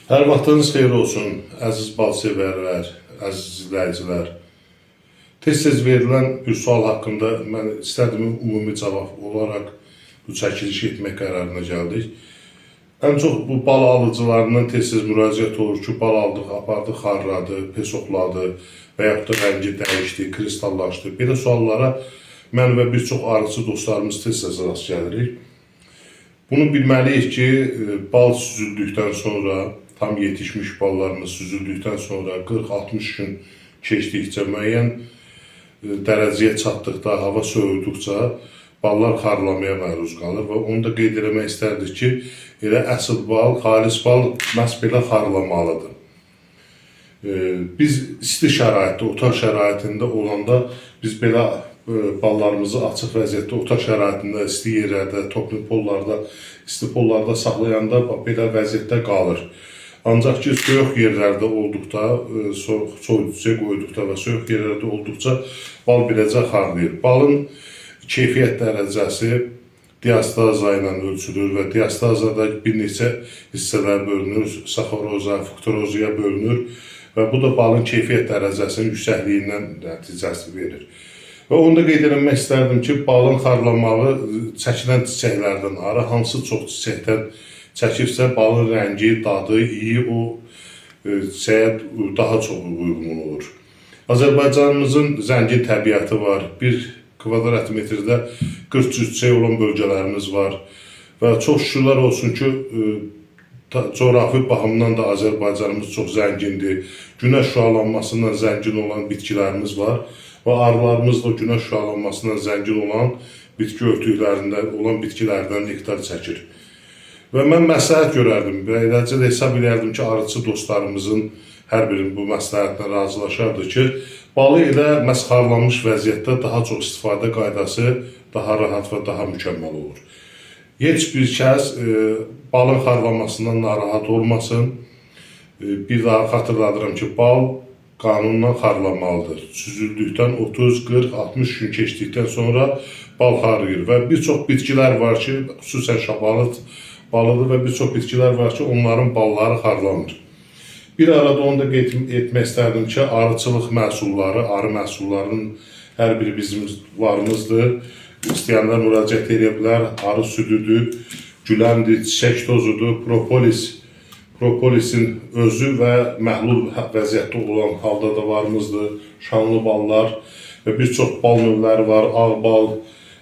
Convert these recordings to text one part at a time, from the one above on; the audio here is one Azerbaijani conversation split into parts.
Hər vaxtınız xeyir olsun, əziz bal sevərlər, əziz izləyicilər. Tez-tez verilən bir sual haqqında mən istədim ümumi cavab olaraq bu çəkiliş etmək qərarına gəldik. Ən çox bu bal alıcılarından tez-tez müraciət olur ki, bal aldıq, apardı, xarladı, pesoqladı və yaxud da rəngi dəyişdi, kristallaşdı. Belə suallara mən və bir çox arıcı dostlarımız tez-tez rast gəlirik. Bunu bilməliyik ki, bal süzüldükdən sonra, tam yetişmiş ballarımız süzüldükdən sonra 40-60 gün keçdikcə, müəyyən dərəcəyə çatdıqda, hava soyuduqca ballar xarlamaya məruz qalır və onu da qeyd eləmək istərdik ki, elə əsl bal, xalis bal məhz belə xarlamalıdır. Biz isti şəraitdə, otaq şəraitində olanda biz belə ballarımızı açıq vəziyyətdə, otaq şəraitində, isti yerlərdə, toplu pollarda, isti pollarda saxlayanda belə vəziyyətdə qalır. Ancaq ki, soyuq yerlərdə olduqda, soyuducuya qoyduqda və soyuq yerlərdə olduqca bal beləcə xarlayır. Balın keyfiyyət dərəcəsi diastaza ilə ölçülür və diastazada bir neçə hissələr bölünür, saxaroza, fruktozoya bölünür və bu da balın keyfiyyət dərəcəsinin yüksəkliyindən nəticəsi verir. Və onu da qeyd etmək istərdim ki, balın xarlamağı çəkilən çiçəklərdən, arı hansı çox çiçəkdən çəkirsə, balın rəngi, dadı, iyi o çiçəyə daha çox uyğun olur. Azərbaycanımızın zəngin təbiəti var. Bir kvadrat metrdə 40 cür çiçək olan bölgələrimiz var. Və çox şükürlər olsun ki, coğrafi baxımdan da Azərbaycanımız çox zəngindir. Günəş şüalanmasından zəngin olan bitkilərimiz var. Və arılarımız da günəş şüalanmasından zəngin olan bitki örtüklərində olan bitkilərdən nektar çəkir. Və mən məsləhət görərdim və eləcə də hesab edərdim ki, arıcı dostlarımızın hər birinin bu məsləhətlə razılaşardı ki, balı elə məhz xarlanmış vəziyyətdə daha çox istifadə qaydası daha rahat və daha mükəmməl olur. Heç bir kəs balın xarlanmasından narahat olmasın. Bir daha xatırladıram ki, bal qanunla xarlanmalıdır. Süzüldükdən 30, 40, 60 gün keçdikdən sonra bal xarlayır və bir çox bitkilər var ki, xüsusən şabalıd balıdır və bir çox bitkilər var ki, onların balları xarlanır. Bir arada onu da qeyd etmək istərdim ki, arıçılıq məhsulları, arı məhsullarının hər biri bizim varımızdır. İstəyənlər müraciət edə bilər. Arı südüdür, güləndir, çiçək tozudur, propolisin özü və məhlul vəziyyətdə olan halda da varımızdır. Şanlı ballar və bir çox bal növləri var, ağ bal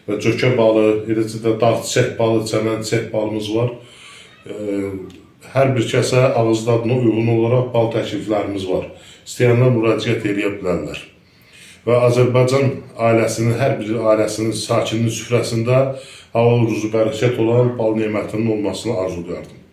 və cökə balı, eləcə də dağ çiçək balı, çəmən çiçək balımız var. Hər bir kəsə ağız dadına uyğun olaraq bal təkliflərimiz var. İstəyənlər müraciət edə bilərlər. Və Azərbaycan ailəsinin, hər bir ailəsinin, sakininin süfrəsində halal ruzu bərəkət olan bal nemətinin olmasını arzulayardım.